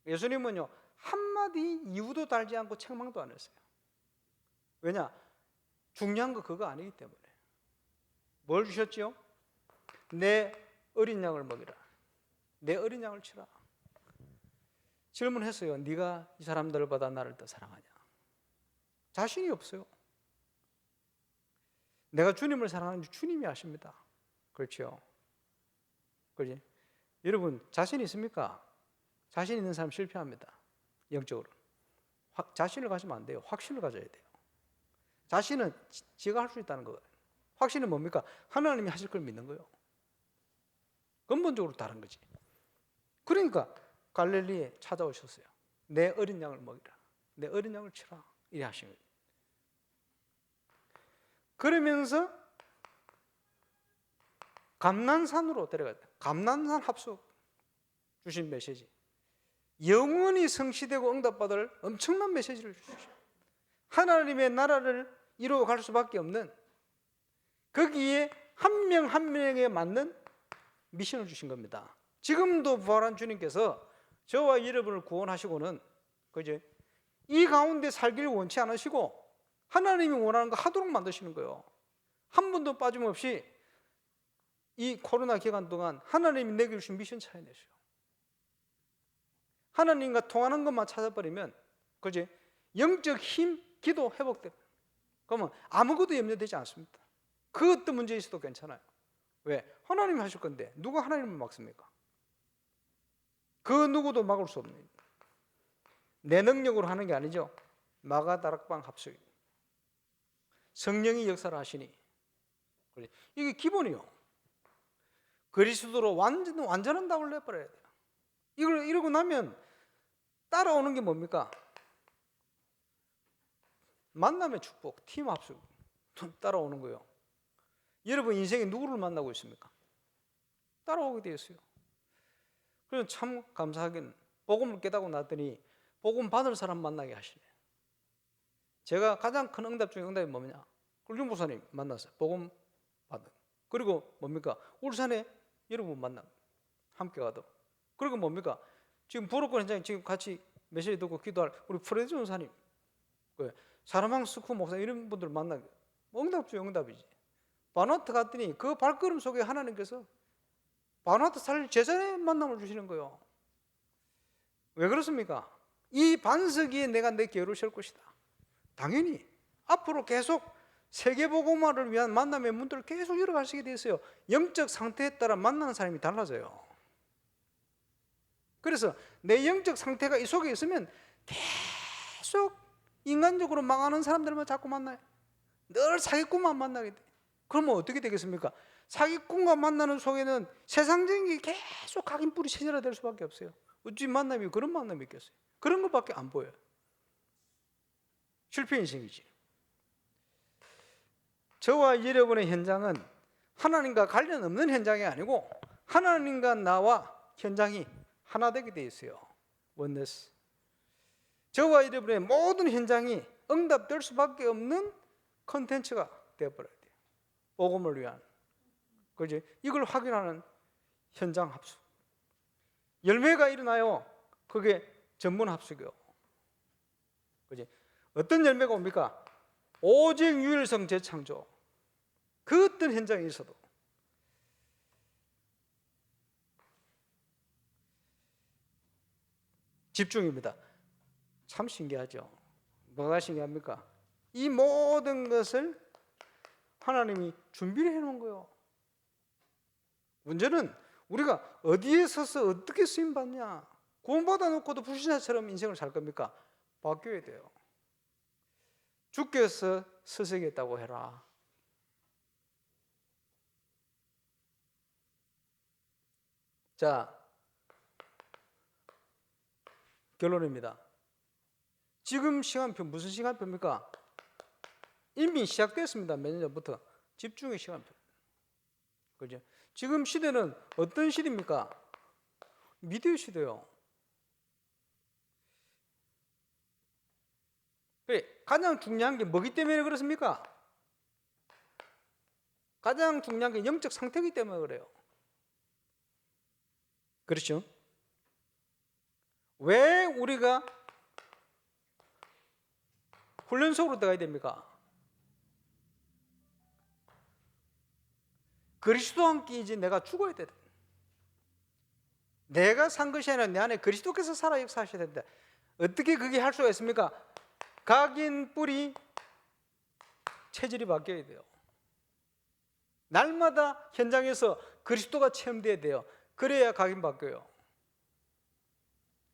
예수님은요, 한마디 이유도 달지 않고 책망도 안 했어요. 왜냐? 중요한 거 그거 아니기 때문에. 뭘 주셨지요? 내 어린 양을 먹이라. 내 어린 양을 치라. 질문했어요. 네가 이 사람들보다 나를 더 사랑하냐? 자신이 없어요. 내가 주님을 사랑하는지 주님이 아십니다. 그렇죠? 그렇지? 여러분 자신 있습니까? 자신 있는 사람 실패합니다. 영적으로. 자신을 가지면 안 돼요. 확신을 가져야 돼요. 자신은 지가 할 수 있다는 거예요. 확신은 뭡니까? 하나님이 하실 걸 믿는 거예요. 근본적으로 다른 거지. 그러니까 갈릴리에 찾아오셨어요. 내 어린 양을 먹이라. 내 어린 양을 치라. 이래 하신 거예요. 그러면서 감난산으로 데려갔다. 감난산 합숙 주신 메시지. 영원히 성취되고 응답받을 엄청난 메시지를 주셨어요. 하나님의 나라를 이루어갈 수밖에 없는 거기에 한 명 한 명에 맞는 미션을 주신 겁니다. 지금도 부활한 주님께서 저와 여러분을 구원하시고는 그죠? 이 가운데 살기를 원치 않으시고 하나님이 원하는 거 하도록 만드시는 거예요. 한 번도 빠짐없이 이 코로나 기간 동안 하나님이 내게 주신 미션 찾아내셔요. 하나님과 통하는 것만 찾아버리면 그지? 영적 힘, 기도 회복돼. 그러면 아무것도 염려되지 않습니다. 그 어떤 문제 있어도 괜찮아요. 왜? 하나님이 하실 건데 누가 하나님을 막습니까? 그 누구도 막을 수 없는 내 능력으로 하는 게 아니죠. 마가다락방 합숙. 성령이 역사를 하시니 이게 기본이요. 그리스도로 완전한 답을 내버려야 돼요. 이걸 이러고 나면 따라오는 게 뭡니까? 만남의 축복, 팀 합숙 따라오는 거예요. 여러분 인생에 누구를 만나고 있습니까? 따라오게 되었어요. 그래서 참 감사하긴 복음을 깨닫고 났더니 복음 받을 사람 만나게 하시네. 제가 가장 큰 응답 중에 응답이 뭐냐? 꿀중 목사님 만났어요. 복음 받은. 그리고 뭡니까? 울산에 여러분 만나 함께 가도. 그리고 뭡니까? 지금 부록권 현장에 지금 같이 메시지 듣고 기도할 우리 프레드 전사님, 사람왕 스쿠 목사 이런 분들 만나게. 응답 중에 응답이지. 바누아투 갔더니 그 발걸음 속에 하나님께서 바누아투 살 제자의 만남을 주시는 거예요. 왜 그렇습니까? 이 반석 위에 내가 내 기회를 세울 것이다. 당연히 앞으로 계속 세계복음화를 위한 만남의 문들을 계속 열어가시게 되었어요. 영적 상태에 따라 만나는 사람이 달라져요. 그래서 내 영적 상태가 이 속에 있으면 계속 인간적으로 망하는 사람들만 자꾸 만나요. 늘 사기꾼만 만나게 돼. 그러면 어떻게 되겠습니까? 사기꾼과 만나는 속에는 세상적인 게 계속 각인 뿌리 체질화될 수밖에 없어요. 어찌 만남이 그런 만남이 있겠어요? 그런 것밖에 안 보여요. 실패 인생이지. 저와 여러분의 현장은 하나님과 관련 없는 현장이 아니고 하나님과 나와 현장이 하나 되게 되어 있어요. 원네스. 저와 여러분의 모든 현장이 응답될 수밖에 없는 컨텐츠가 되어버려야 돼요. 복음을 위한. 그지? 이걸 확인하는 현장 합숙. 열매가 일어나요. 그게 전문 합숙이요. 그지? 어떤 열매가 옵니까? 오직 유일성 재창조. 그 어떤 현장에 있어도. 집중입니다. 참 신기하죠. 뭐가 신기합니까? 이 모든 것을 하나님이 준비를 해놓은 거예요. 문제는 우리가 어디에 서서 어떻게 쓰임받냐. 구원받아 놓고도 불신자처럼 인생을 살 겁니까? 바뀌어야 돼요. 주께서 서세겠다고 해라. 자, 결론입니다. 지금 시간표 무슨 시간표입니까? 이미 시작됐습니다. 몇 년 전부터. 집중의 시간표. 그죠? 지금 시대는 어떤 시대입니까? 미디어 시대요. 가장 중요한 게 뭐기 때문에 그렇습니까? 가장 중요한 게 영적 상태이기 때문에 그래요. 그렇죠? 왜 우리가 훈련 속으로 들어가야 됩니까? 그리스도와 함께 이제 내가 죽어야 돼. 내가 산 것이 아니라 내 안에 그리스도께서 살아 역사하셔야 된다. 어떻게 그게 할 수가 있습니까? 각인 뿌리 체질이 바뀌어야 돼요. 날마다 현장에서 그리스도가 체험돼야 돼요. 그래야 각인 바뀌어요.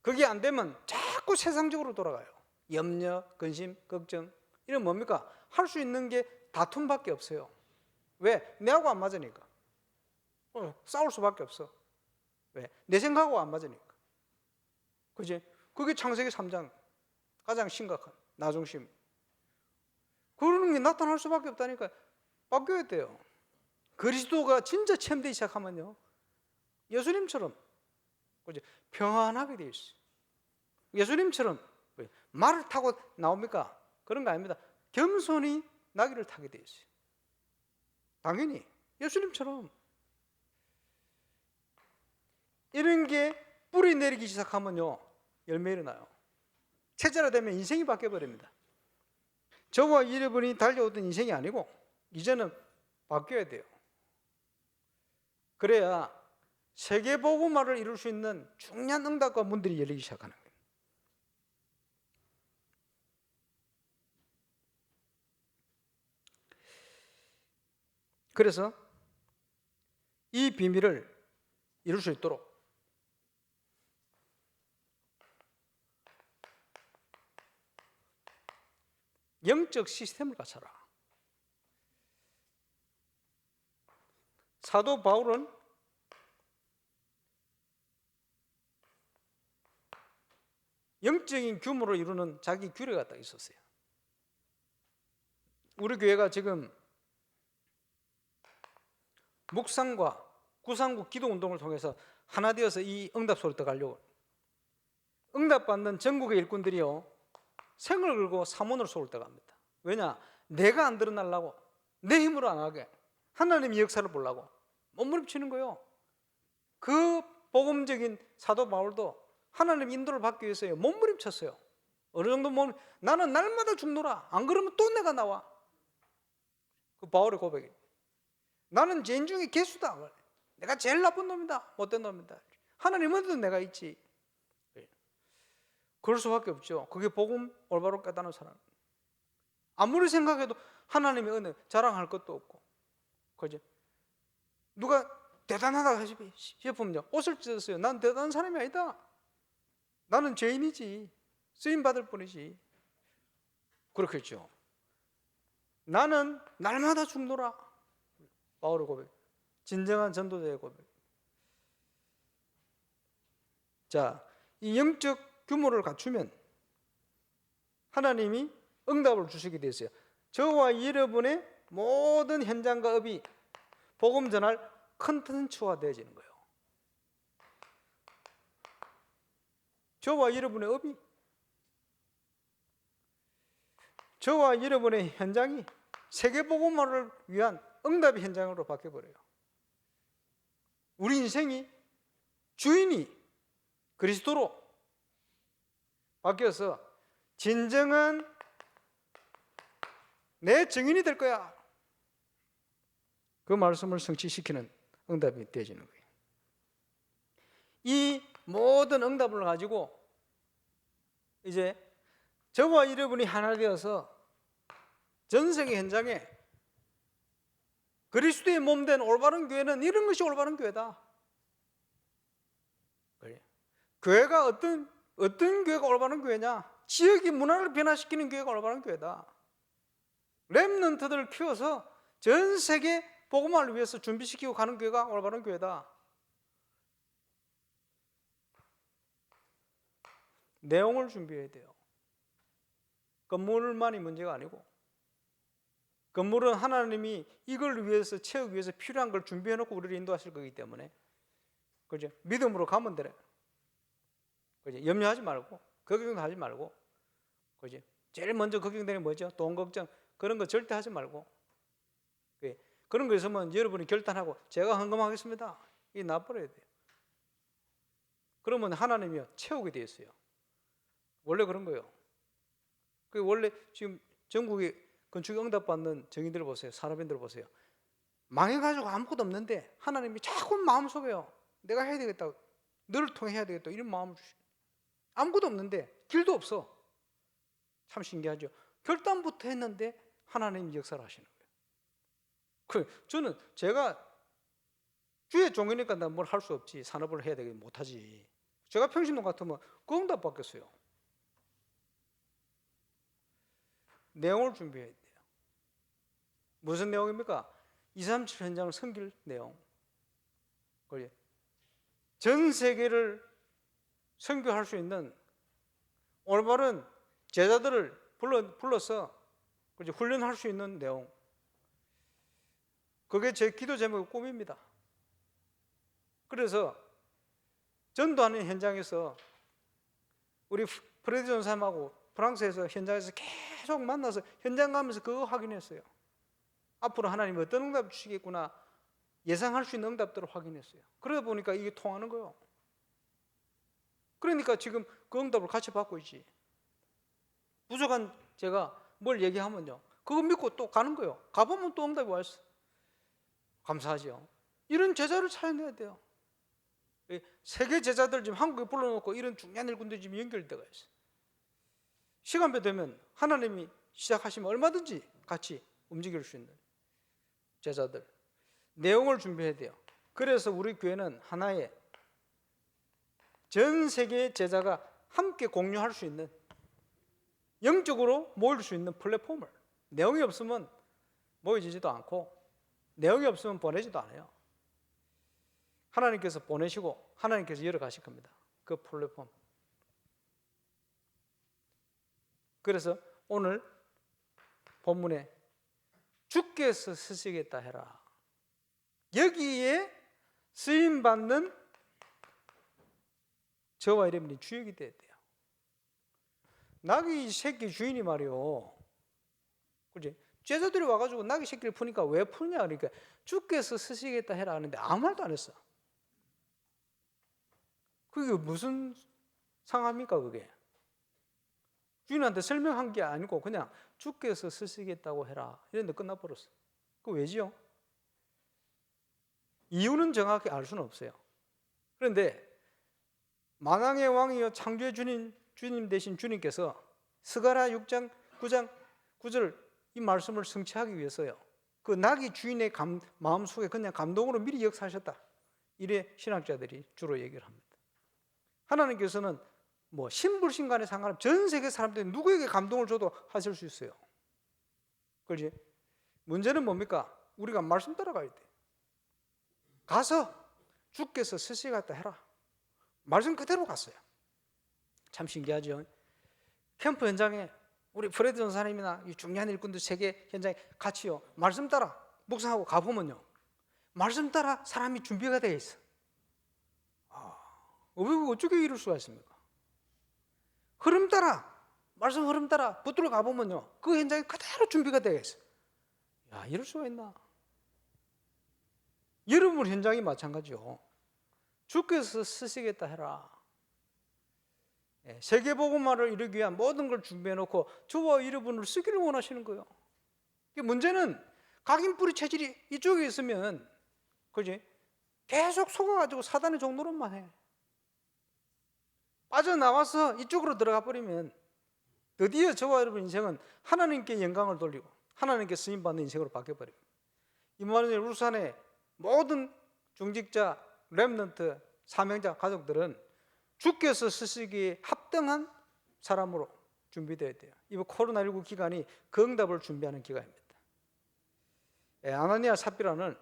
그게 안 되면 자꾸 세상적으로 돌아가요. 염려, 근심, 걱정. 이런 뭡니까? 할 수 있는 게 다툼밖에 없어요. 왜? 내하고 안 맞으니까. 싸울 수밖에 없어. 왜? 내 생각하고 안 맞으니까. 그지? 그게 창세기 3장 가장 심각한 나중심. 그러는 게 나타날 수밖에 없다니까. 바뀌어야 돼요. 그리스도가 진짜 체험되기 시작하면요, 예수님처럼 그지? 평안하게 되어 있어요. 예수님처럼 말을 타고 나옵니까? 그런 거 아닙니다. 겸손히 나귀를 타게 되어 있어요. 당연히 예수님처럼. 이런 게 뿌리 내리기 시작하면요, 열매 일어나요. 체질화되면 인생이 바뀌어버립니다. 저와 여러분이 달려오던 인생이 아니고 이제는 바뀌어야 돼요. 그래야 세계복음화를 이룰 수 있는 중요한 응답과 문들이 열리기 시작하는 거예요. 그래서 이 비밀을 이룰 수 있도록 영적 시스템을 갖춰라. 사도 바울은 영적인 규모를 이루는 자기 규례가 딱 있었어요. 우리 교회가 지금 묵상과 구상국 기도운동을 통해서 하나 되어서 이 응답소를 떠가려고, 응답받는 전국의 일꾼들이요 생을 걸고 사문으로 소를 떠갑니다. 왜냐? 내가 안 드러나려고, 내 힘으로 안 하게, 하나님의 역사를 보려고 몸부림치는 거예요. 그 복음적인 사도 바울도 하나님 인도를 받기 위해서 몸부림쳤어요. 어느 정도 나는 날마다 죽노라, 안 그러면 또 내가 나와. 그 바울의 고백이, 나는 죄인 중에 개수다, 내가 제일 나쁜 놈이다, 못된 놈이다, 하나님은 내가 있지. 그럴 수밖에 없죠. 그게 복음 올바로 깨닫는 사람. 아무리 생각해도 하나님의 은혜 자랑할 것도 없고, 그죠? 누가 대단하다 싶으면요, 옷을 찢었어요. 난 대단한 사람이 아니다, 나는 죄인이지, 쓰임 받을 뿐이지. 그렇겠죠. 나는 날마다 죽노라, 바울의 고백, 진정한 전도자의 고백. 자, 이 영적 규모를 갖추면 하나님이 응답을 주시게 되었어요. 저와 여러분의 모든 현장과 업이 복음 전할 컨텐츠화 되어지는 거예요. 저와 여러분의 업이, 저와 여러분의 현장이 세계복음화를 위한 응답의 현장으로 바뀌어버려요. 우리 인생이, 주인이 그리스도로 바뀌어서 진정한 내 증인이 될 거야, 그 말씀을 성취시키는 응답이 되어지는 거예요. 이 모든 응답을 가지고 이제 저와 여러분이 하나 되어서 전 세계 현장에 그리스도의 몸된 올바른 교회는 이런 것이 올바른 교회다. 교회가 어떤 교회가 올바른 교회냐? 지역의 문화를 변화시키는 교회가 올바른 교회다. 렘넌트들을 키워서 전 세계 복음화를 위해서 준비시키고 가는 교회가 올바른 교회다. 내용을 준비해야 돼요. 건물만이 문제가 아니고, 건물은 하나님이 이걸 위해서, 채우기 위해서 필요한 걸 준비해 놓고 우리를 인도하실 거기 때문에, 그죠? 믿음으로 가면 되래. 그죠? 염려하지 말고, 걱정하지 말고, 그죠? 제일 먼저 걱정되는 뭐죠? 돈 걱정. 그런 거 절대 하지 말고, 그런 거 있으면 여러분이 결단하고 제가 헌금하겠습니다, 이 놔버려야 돼요. 그러면 하나님이 채우게 돼 있어요. 원래 그런 거예요. 그 원래 지금 전국에 건축 응답받는 정인들 보세요. 산업인들 보세요. 망해가지고 아무것도 없는데 하나님이 자꾸 마음속에요, 내가 해야 되겠다, 너를 통해 해야 되겠다, 이런 마음을 주시고, 아무것도 없는데, 길도 없어. 참 신기하죠. 결단부터 했는데 하나님이 역사를 하시는 거예요. 저는 제가 주의 종이니까 나 뭘 할 수 없지, 산업을 해야 되겠지, 못하지. 제가 평신도 같으면 그 응답 받겠어요. 내용을 준비해야 돼요. 무슨 내용입니까? 237 현장을 섬길 내용. 전 세계를 선교할 수 있는 올바른 제자들을 불러서 훈련할 수 있는 내용. 그게 제 기도 제목의 꿈입니다. 그래서 전도하는 현장에서 우리 프레디 전사님하고 프랑스에서 현장에서 계속 만나서 현장 가면서 그거 확인했어요. 앞으로 하나님이 어떤 응답을 주시겠구나 예상할 수 있는 응답들을 확인했어요. 그러다 보니까 이게 통하는 거예요. 그러니까 지금 그 응답을 같이 받고 있지. 부족한 제가 뭘 얘기하면요, 그거 믿고 또 가는 거예요. 가보면 또 응답이 와 있어. 감사하죠. 이런 제자를 찾아내야 돼요. 세계 제자들 지금 한국에 불러놓고 이런 중요한 일꾼들이 지금 연결되어 있어요. 시간표 되면 하나님이 시작하시면 얼마든지 같이 움직일 수 있는 제자들, 내용을 준비해야 돼요. 그래서 우리 교회는 하나의 전 세계 제자가 함께 공유할 수 있는, 영적으로 모일 수 있는 플랫폼을, 내용이 없으면 모여지지도 않고 내용이 없으면 보내지도 않아요. 하나님께서 보내시고 하나님께서 열어가실 겁니다, 그 플랫폼. 그래서 오늘 본문에 주께서 쓰시겠다 해라. 여기에 쓰임 받는 저와 여러분이 주역이 돼야 돼요. 나귀 새끼 주인이 말이요, 그지? 제자들이 와가지고 나귀 새끼를 푸니까 왜 푸냐 그러니까 주께서 쓰시겠다 해라 하는데 아무 말도 안 했어. 그게 무슨 상합니까 그게? 주인한테 설명한 게 아니고 그냥 주께서 쓰시겠다고 해라 이런데 끝나버렸어. 그거 왜지요? 이유는 정확히 알 수는 없어요. 그런데 만왕의 왕이여 창조의 주님 되신 주님께서 스가랴 6장 9장 9절 이 말씀을 성취하기 위해서요, 그 나귀 주인의 마음속에 그냥 감동으로 미리 역사하셨다, 이래 신학자들이 주로 얘기를 합니다. 하나님께서는 뭐 신불신 간에 상관없이 전 세계 사람들이 누구에게 감동을 줘도 하실 수 있어요. 그렇지? 문제는 뭡니까? 우리가 말씀 따라가야 돼. 가서 주께서 쓰시겠다 해라. 말씀 그대로 갔어요. 참 신기하죠. 캠프 현장에 우리 프레드 전사님이나 이 중요한 일꾼들 세계 현장에 같이요, 말씀 따라 묵상하고 가보면요, 말씀 따라 사람이 준비가 되어 있어. 어떻게 이럴 수가 있습니까? 흐름 따라, 말씀 흐름 따라 붙들어 가보면요, 그 현장에 그대로 준비가 되어 있어. 야, 이럴 수가 있나? 여러분 현장이 마찬가지요. 주께서 쓰시겠다 해라. 세계복음화를 이루기 위한 모든 걸 준비해놓고 저와 여러분을 쓰기를 원하시는 거예요. 문제는 각인뿌리 체질이 이쪽에 있으면, 그지? 계속 속아가지고 사단의 종노릇만 해. 빠져나와서 이쪽으로 들어가 버리면 드디어 저와 여러분 인생은 하나님께 영광을 돌리고 하나님께 쓰임받는 인생으로 바뀌어버립니다. 임마누엘 울산의 모든 중직자, 렘넌트, 사명자 가족들은 주께서 쓰시기에 합당한 사람으로 준비되어야 돼요. 이번 코로나19 기간이 그 응답을 준비하는 기간입니다. 아나니아 삽비라는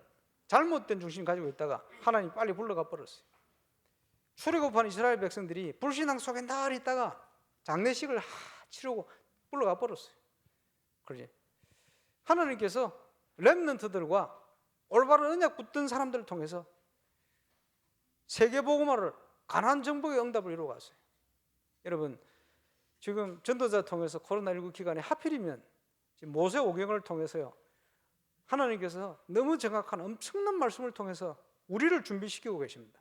잘못된 중심 가지고 있다가 하나님 빨리 불러가 버렸어요. 출애굽한 이스라엘 백성들이 불신앙 속에 늘 있다가 장례식을 치르고 불러가 버렸어요. 그러지? 하나님께서 렘넌트들과 올바른 언약 붙든 사람들을 통해서 세계복음화를, 가나안 정복의 응답을 이루어갔어요. 여러분, 지금 전도자 통해서 코로나19 기간에 하필이면 지금 모세 오경을 통해서요, 하나님께서 너무 정확한 엄청난 말씀을 통해서 우리를 준비시키고 계십니다.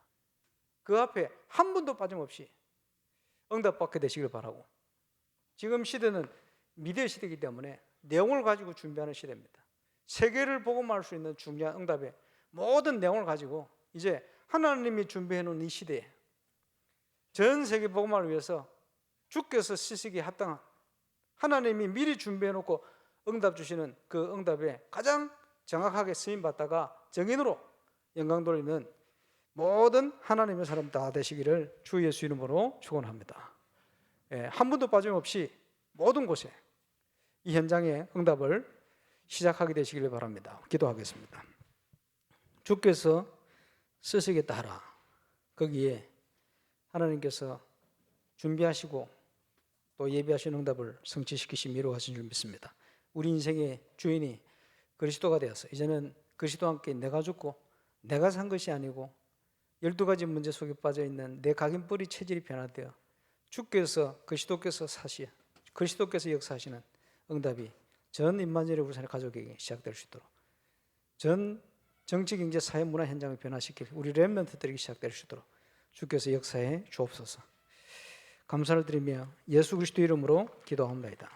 그 앞에 한 분도 빠짐없이 응답받게 되시길 바라고, 지금 시대는 미디어 시대이기 때문에 내용을 가지고 준비하는 시대입니다. 세계를 복음할 수 있는 중요한 응답의 모든 내용을 가지고 이제 하나님이 준비해 놓은 이 시대에 전 세계 복음을 위해서 주께서 쓰시기에 합당한, 하나님이 미리 준비해 놓고 응답 주시는 그 응답에 가장 정확하게 쓰임받다가 정인으로 영광 돌리는 모든 하나님의 사람 다 되시기를 주 예수 이름으로 축원합니다. 한 분도 빠짐없이 모든 곳에 이 현장의 응답을 시작하게 되시기를 바랍니다. 기도하겠습니다. 주께서 쓰시겠다 하라. 거기에 하나님께서 준비하시고 또 예비하신 응답을 성취시키시며 이루어가신 줄 믿습니다. 우리 인생의 주인이 그리스도가 되어서 이제는 그리스도와 함께 내가 죽고 내가 산 것이 아니고 12가지 문제 속에 빠져있는 내 각인뿌리 체질이 변화되어 주께서 그리스도께서 역사하시는 응답이 전 임마누엘 울산의 가족에게 시작될 수 있도록, 전 정치, 경제, 사회, 문화 현장을 변화시킬 우리 렘넌트들에게 시작될 수 있도록 주께서 역사해 주옵소서. 감사를 드리며 예수 그리스도 이름으로 기도합니다.